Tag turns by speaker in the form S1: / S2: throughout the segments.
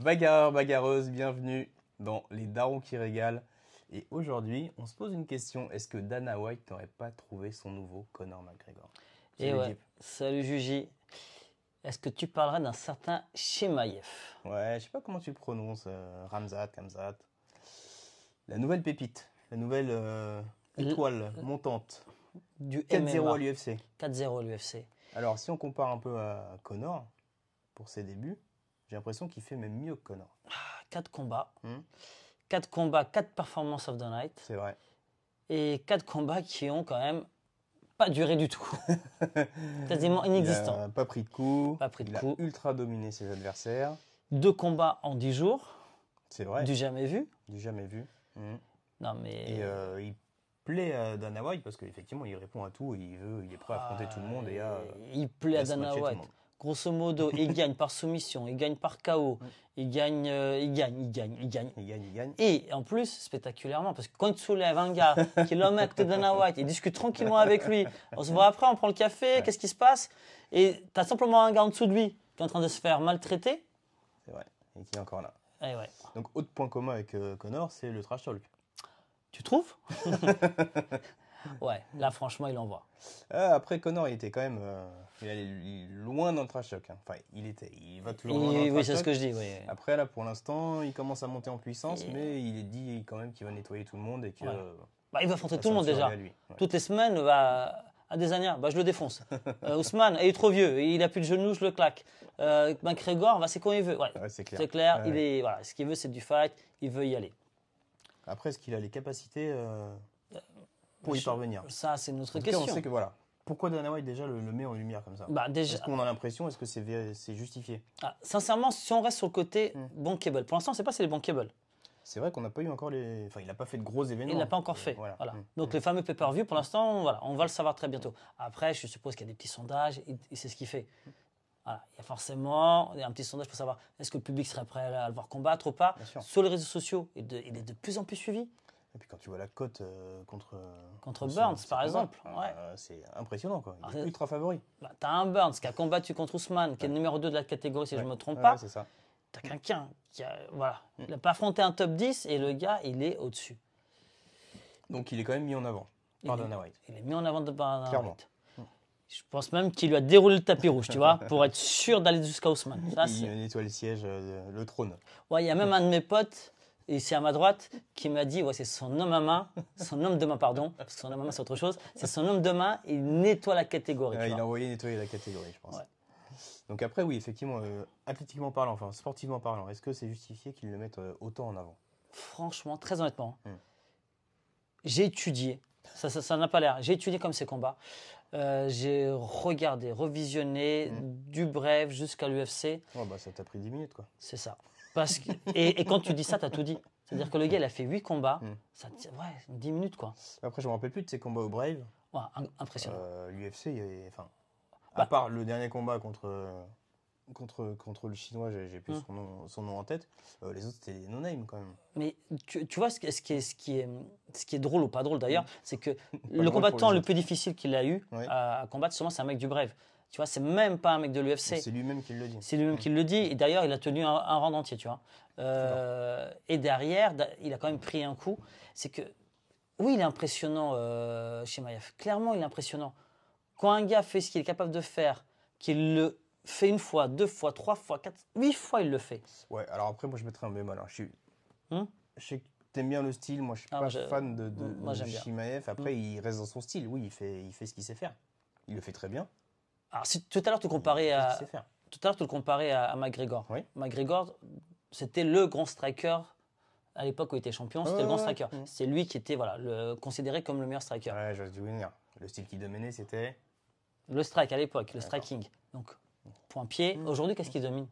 S1: Bagarreurs, bagarreuses, bienvenue dans Les Darons qui régalent. Et aujourd'hui, on se pose une question. Est-ce que Dana White n'aurait pas trouvé son nouveau Conor McGregor?
S2: Et ouais, salut Juji. Est-ce que tu parlerais d'un certain Chimaev?
S1: Ouais, je sais pas comment tu le prononces, Kamzat. La nouvelle pépite, la nouvelle étoile montante.
S2: Du
S1: 4-0
S2: MMA.
S1: à l'UFC.
S2: 4-0 à l'UFC.
S1: Alors, si on compare un peu à Conor, pour ses débuts, j'ai l'impression qu'il fait même mieux que Conor.
S2: 4 combats.
S1: Hmm.
S2: 4 combats, 4 performances of the night.
S1: C'est vrai.
S2: Et 4 combats qui ont quand même pas duré du tout. Quasiment inexistant.
S1: Il n'a pas pris de coups.
S2: Pas pris de
S1: il
S2: coups.
S1: a ultra dominé ses adversaires.
S2: 2 combats en 10 jours.
S1: C'est vrai.
S2: Du jamais vu.
S1: Du jamais vu. Hmm.
S2: Non mais...
S1: Et il plaît à Dana White parce qu'effectivement, il répond à tout. Il est prêt à affronter tout le monde.
S2: Il plaît à Dana White. Grosso modo, il gagne par soumission, il gagne par KO, il gagne. Et en plus, spectaculairement, parce que quand il soulève un gars qui est l'homme avec Dana White, il discute tranquillement avec lui, on se voit après, on prend le café, qu'est-ce qui se passe? Et tu as simplement un gars en dessous de lui qui est en train de se faire maltraiter.
S1: C'est vrai, et qui est encore là.
S2: Et ouais.
S1: Donc, autre point commun avec Conor, c'est le trash talk.
S2: Tu trouves? Ouais, là franchement, il envoie.
S1: Après, Conor, il était quand même. Il allait loin dans le trash talk. Hein. Enfin, il va toujours loin dans le trash talk.
S2: Oui, c'est ce que je dis. Oui.
S1: Après, là, pour l'instant, il commence à monter en puissance, mais il est dit quand même qu'il va nettoyer tout le monde et que.
S2: Ouais. Il va affronter tout le monde déjà. Toutes les semaines, à des années, je le défonce. Ousmane, il est trop vieux, il a plus de genoux, je le claque. McGregor, c'est quand il veut. Ouais, c'est clair. C'est clair. Ce qu'il veut, c'est du fight. Il veut y aller.
S1: Après, est-ce qu'il a les capacités pour y parvenir?
S2: Ça, c'est une autre
S1: question.
S2: question.
S1: On sait que voilà. Pourquoi Dana White déjà le met en lumière comme ça? Est-ce qu'on a l'impression? Est-ce que c'est justifié?
S2: Sincèrement, si on reste sur le côté bankable, pour l'instant, on ne sait pas si c'est les bankable. C'est
S1: vrai qu'on n'a pas eu encore les. Enfin, il n'a pas fait de gros événements.
S2: Il n'a pas encore fait. Voilà. Donc, les fameux pay-per-view, pour l'instant, on va le savoir très bientôt. Après, je suppose qu'il y a des petits sondages et c'est ce qu'il fait. Voilà. Il y a forcément un petit sondage pour savoir est-ce que le public serait prêt à le voir combattre ou pas. Sur les réseaux sociaux, il est de plus en plus suivi.
S1: Et puis quand tu vois la cote contre
S2: Burns, par exemple,
S1: c'est impressionnant, quoi. Il est ultra favori.
S2: Tu as un Burns qui a combattu contre Ousmane, qui est le numéro 2 de la catégorie, si je ne me trompe pas.
S1: C'est ça.
S2: Tu as quelqu'un qui a, il n'a pas affronté un top 10 et le gars, il est au-dessus.
S1: Donc il est quand même mis en avant par Dana White.
S2: Il est mis en avant par Dana White. Je pense même qu'il lui a déroulé le tapis rouge, tu vois, pour être sûr d'aller jusqu'à Ousmane.
S1: Il nettoie le siège, le trône.
S2: Ouais, il y a même un de mes potes, ici à ma droite, qui m'a dit, c'est son homme à main, son homme de main, pardon, parce que son homme à main c'est autre chose, c'est son homme de main, il nettoie la catégorie.
S1: Il a envoyé nettoyer la catégorie, je pense. Ouais. Donc après, oui, effectivement, athlétiquement parlant, enfin sportivement parlant, est-ce que c'est justifié qu'ils le mettent autant en avant?
S2: Franchement, très honnêtement, j'ai étudié, ça n'a pas l'air, j'ai étudié comme ces combats, j'ai regardé, revisionné du bref jusqu'à l'UFC.
S1: Ça t'a pris 10 minutes, quoi.
S2: C'est ça. Et quand tu dis ça, tu as tout dit. C'est-à-dire que le gars, il a fait 8 combats, ça 10 minutes, quoi.
S1: Après, je me rappelle plus de ses combats au Brave.
S2: Ouais, impressionnant.
S1: L'UFC, à part le dernier combat contre le Chinois, j'ai plus son nom en tête, les autres, c'était des no-name, quand même.
S2: Mais tu vois, ce qui est drôle ou pas drôle, d'ailleurs, c'est que le combattant le plus difficile qu'il a eu à combattre, sûrement, c'est un mec du Brave. Tu vois, c'est même pas un mec de l'UFC.
S1: C'est lui-même qui le dit.
S2: C'est lui-même qui le dit. Et d'ailleurs, il a tenu un round entier, tu vois. Et derrière, il a quand même pris un coup. C'est que, oui, il est impressionnant, Chimaev. Clairement, il est impressionnant. Quand un gars fait ce qu'il est capable de faire, qu'il le fait 1 fois, 2 fois, 3 fois, 4, 8 fois, il le fait.
S1: Ouais, alors après, moi, je mettrais un bémol. Je sais que t'aimes bien le style. Moi, je suis pas fan de Chimaev. Après, il reste dans son style. Oui, il fait ce qu'il sait faire. Il le fait très bien.
S2: Alors, si tout à l'heure, tu le comparais à McGregor.
S1: Oui.
S2: McGregor, c'était le grand striker à l'époque où il était champion. C'était le grand striker. C'est lui qui était considéré comme le meilleur striker.
S1: Ouais, je vois ce que tu veux dire. Le style qui dominait, c'était
S2: le strike à l'époque, le striking. Donc, point-pied. Aujourd'hui, qu'est-ce qui domine?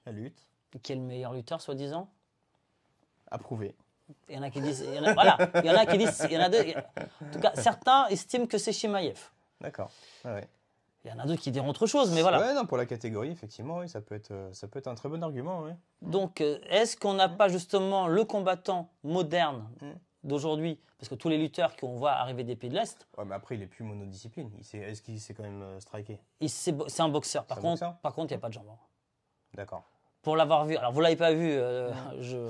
S1: La lutte.
S2: Qui est le meilleur lutteur, soi-disant?
S1: Approuvé.
S2: Il y en a qui disent. Il y en a qui disent. Il y en a deux. En tout cas, certains estiment que c'est Chimaev.
S1: D'accord. Ouais.
S2: Il y en a d'autres qui diront autre chose, mais voilà.
S1: Ouais, non, pour la catégorie, effectivement, oui, ça peut être un très bon argument. Oui.
S2: Donc, est-ce qu'on n'a pas justement le combattant moderne d'aujourd'hui, parce que tous les lutteurs qu'on voit arriver des pays de l'Est.
S1: Ouais, mais après, il est plus monodiscipline. Est-ce qu'il sait quand même striker?
S2: C'est un boxeur. Par contre, il n'y a pas de jambes.
S1: D'accord.
S2: pour l'avoir vu, alors vous ne l'avez pas vu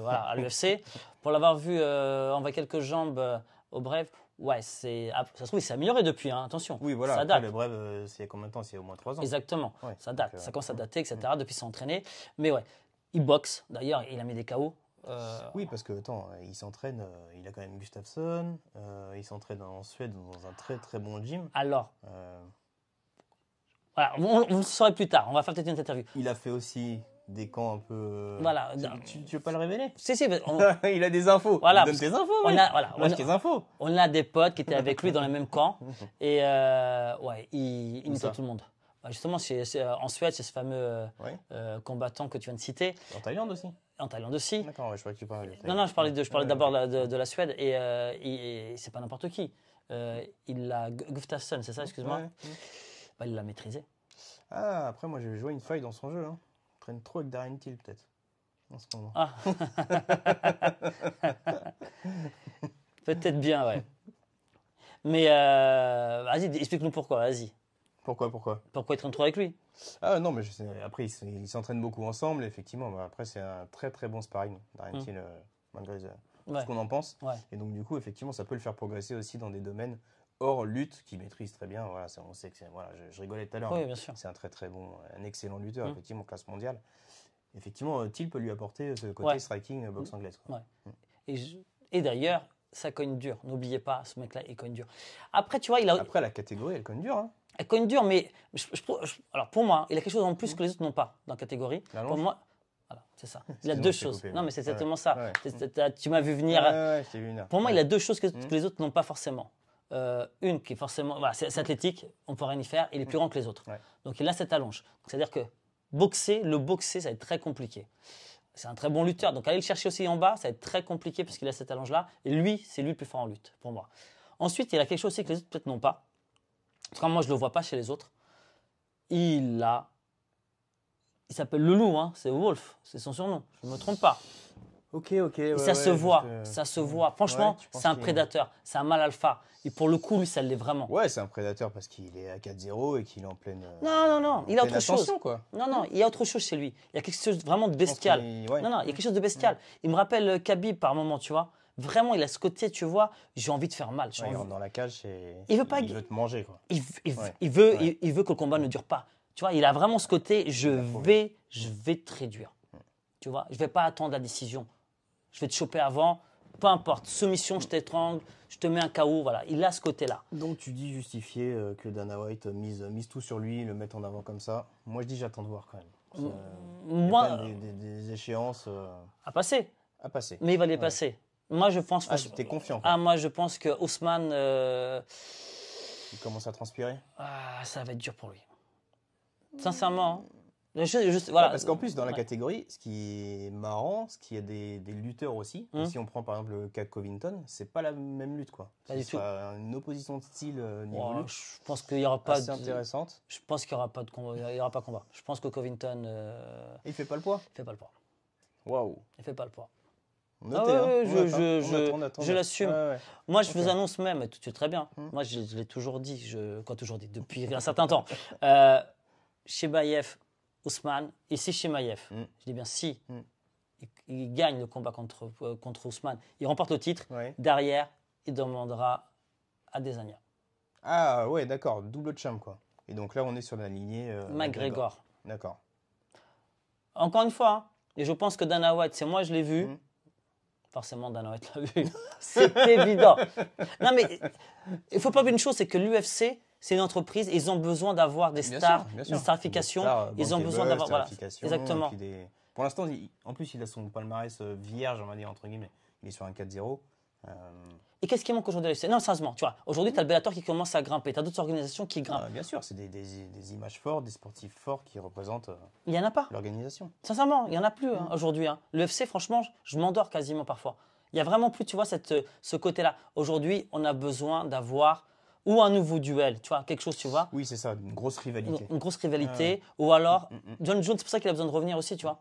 S2: voilà, à l'UFC, pour l'avoir vu envoyer quelques jambes au Brave, ouais, ça se trouve, il s'est amélioré depuis, hein, attention.
S1: Oui, voilà,
S2: ça
S1: après,
S2: date.
S1: le Brave, c'est combien de temps? C'est au moins 3 ans.
S2: Exactement,
S1: ouais,
S2: ça date, ça commence à dater, etc. Depuis s'est entraîné. Mais ouais, il boxe, d'ailleurs, il a mis des KO.
S1: Oui, parce que, attends, il s'entraîne, il a quand même Gustafsson, il s'entraîne en Suède dans un très très bon gym.
S2: Alors, voilà, vous le saurez plus tard, on va faire peut-être une interview.
S1: Il a fait aussi des camps un peu...
S2: Voilà.
S1: Tu veux pas le révéler?
S2: Si,
S1: il a des infos.
S2: Voilà,
S1: il donne tes infos. Tes infos.
S2: On a des potes qui étaient avec lui dans le même camp. Et ouais, il nettoie tout le monde. Justement, en Suède, c'est ce fameux combattant que tu viens de citer.
S1: En Thaïlande aussi.
S2: En Thaïlande aussi.
S1: D'accord, je crois que tu parlais.
S2: Non, je parlais d'abord de la Suède. Et c'est pas n'importe qui. Il a Gustafsson, c'est ça, excuse-moi. Bah, il l'a maîtrisé.
S1: Ah, après, moi, j'ai joué une faille dans son jeu. Hein. Il traîne trop avec Darren Till, peut-être, en ce moment.
S2: Ah. Peut-être bien, ouais. Mais vas-y, explique-nous pourquoi, vas-y.
S1: Pourquoi
S2: il traîne trop avec lui?
S1: Ah non, mais après, ils s'entraînent beaucoup ensemble, effectivement. Mais après, c'est un très très bon sparring, Darren Till, malgré ce qu'on en pense.
S2: Ouais.
S1: Et donc, du coup, effectivement, ça peut le faire progresser aussi dans des domaines hors lutte qu'il maîtrise très bien. Voilà, on sait que voilà, je rigolais tout à l'heure.
S2: Oui, bien sûr.
S1: C'est un très très bon, un excellent lutteur, effectivement, classe mondiale. Effectivement, Till peut lui apporter ce côté striking, boxe anglaise. Quoi.
S2: Ouais. Et d'ailleurs, ça cogne dur. N'oubliez pas, ce mec-là, il cogne dur. Après, tu vois,
S1: Après, la catégorie, elle cogne dur. Hein.
S2: Elle cogne dur, mais alors pour moi, il a quelque chose en plus que les autres n'ont pas dans la catégorie. Pour moi, voilà, c'est ça. Il a deux choses. Non, mais c'est exactement ça. Ouais. Tu m'as vu venir.
S1: Je t'ai vu venir.
S2: Pour moi, il a deux choses que les autres n'ont pas forcément. Une qui est forcément, voilà, c'est athlétique, on ne peut rien y faire, il est plus grand que les autres. Ouais. Donc il a cette allonge. C'est-à-dire que le boxer, ça va être très compliqué. C'est un très bon lutteur, donc aller le chercher aussi en bas, ça va être très compliqué parce qu'il a cette allonge-là. Et lui, c'est lui le plus fort en lutte, pour moi. Ensuite, il a quelque chose aussi que les autres peut-être n'ont pas. Parce que moi, je ne le vois pas chez les autres. Il s'appelle le loup, hein, c'est Wolf, c'est son surnom, je ne me trompe pas.
S1: Ok.
S2: Ça se voit. Franchement, c'est un prédateur, c'est un mâle alpha. Et pour le coup, lui, ça l'est vraiment.
S1: Ouais, c'est un prédateur parce qu'il est à 4-0 et qu'il est en pleine.
S2: Non, il a autre chose.
S1: Quoi.
S2: Non, il y a autre chose chez lui. Il y a quelque chose vraiment de bestial. Non, il y a quelque chose de bestial. Il me rappelle Khabib par moment, tu vois. Vraiment, il a ce côté, tu vois, j'ai envie de faire mal.
S1: Il rentre dans la cage et
S2: il veut
S1: te manger. Quoi.
S2: Il veut que le combat ne dure pas. Tu vois, il a vraiment ce côté, je vais te réduire. Tu vois, je ne vais pas attendre la décision. Je vais te choper avant, peu importe. Soumission, je t'étrangle, je te mets un KO. Voilà, il a ce côté-là.
S1: Donc tu dis justifier que Dana White mise tout sur lui, le mette en avant comme ça. Moi, je dis j'attends de voir quand même.
S2: Moi,
S1: des échéances
S2: à passer. Mais il va les passer. Moi, je pense.
S1: T'es confiant. Quoi.
S2: Moi, je pense que Ousmane.
S1: Il commence à transpirer.
S2: Ça va être dur pour lui. Sincèrement.
S1: Voilà. Parce qu'en plus, dans la catégorie, ce qui est marrant, c'est qu'il y a des lutteurs aussi. Et si on prend par exemple le cas de Covington, c'est pas la même lutte. Quoi.
S2: Pas du tout.
S1: Une opposition de style niveau lutte.
S2: Je pense qu'il y aura pas.
S1: C'est intéressante.
S2: Je pense qu'il n'y aura pas de combat. Il y aura pas combat. Je pense que Covington.
S1: Il fait pas le poids.
S2: Il fait pas le poids.
S1: Waouh.
S2: Il fait pas le poids.
S1: Notez,
S2: je l'assume. Moi, je vous annonce même, et tu es très bien. Moi, je l'ai toujours dit. Toujours dit depuis un certain temps. Chimaev, Ousmane, et si Chimaev, je dis bien si, il gagne le combat contre Ousmane, il remporte le titre, derrière, il demandera Adesanya.
S1: Ah ouais, d'accord, double champ quoi. Et donc là, on est sur la lignée
S2: McGregor.
S1: D'accord.
S2: Encore une fois, hein, et je pense que Dana White, c'est moi, je l'ai vu. Forcément, Dana White l'a vu. C'est évident. Non, mais il ne faut pas oublier une chose, c'est que l'UFC, c'est une entreprise, ils ont besoin d'avoir des stars, une starification. Ils ont besoin d'avoir. Voilà, exactement.
S1: Pour l'instant, en plus, il a son palmarès vierge, on va dire, entre guillemets. Il est sur un 4-0.
S2: Et qu'est-ce qui manque aujourd'hui à l'UFC? Non, sérieusement, tu vois, aujourd'hui, tu as le Bellator qui commence à grimper. Tu as d'autres organisations qui grimpent.
S1: Bien sûr, c'est des images fortes, des sportifs forts qui représentent
S2: il y en a pas.
S1: L'organisation.
S2: Sincèrement, il n'y en a plus aujourd'hui. L'UFC, franchement, je m'endors quasiment parfois. Il n'y a vraiment plus, tu vois, ce côté-là. Aujourd'hui, on a besoin d'avoir ou un nouveau duel, tu vois, quelque chose, tu vois.
S1: Oui, c'est ça, une grosse rivalité.
S2: Une grosse rivalité. Ou alors, John Jones, c'est pour ça qu'il a besoin de revenir aussi, tu vois.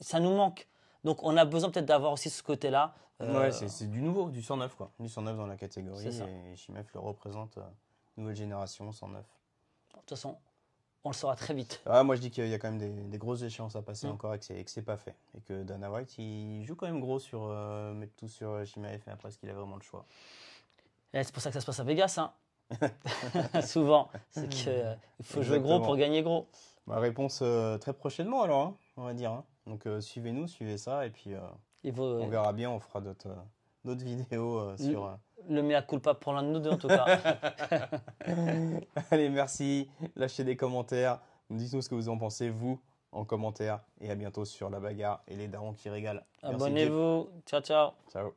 S2: Ça nous manque. Donc, on a besoin peut-être d'avoir aussi ce côté-là.
S1: Ouais, c'est du nouveau, du 109, quoi. Du 109 dans la catégorie. Et Chimaev le représente, nouvelle génération, 109.
S2: De toute façon, On le saura très vite.
S1: Ah, moi, je dis qu'il y a quand même des grosses échéances à passer encore et que c'est pas fait. Et que Dana White, il joue quand même gros sur mettre tout sur Chimaev et après, est-ce qu'il a vraiment le choix?
S2: Et c'est pour ça que ça se passe à Vegas. Hein. Souvent, c'est qu'il faut jouer gros pour gagner gros.
S1: Bah, réponse très prochainement alors, hein, on va dire. Hein. Donc suivez-nous, suivez ça et puis on verra bien, on fera d'autres vidéos sur...
S2: Le mea culpa pour l'un de nous deux en tout cas.
S1: Allez, merci. Lâchez des commentaires. Dites-nous ce que vous en pensez, vous, en commentaire. Et à bientôt sur La Bagarre et les darons qui régalent.
S2: Abonnez-vous. Ciao, ciao.
S1: Ciao.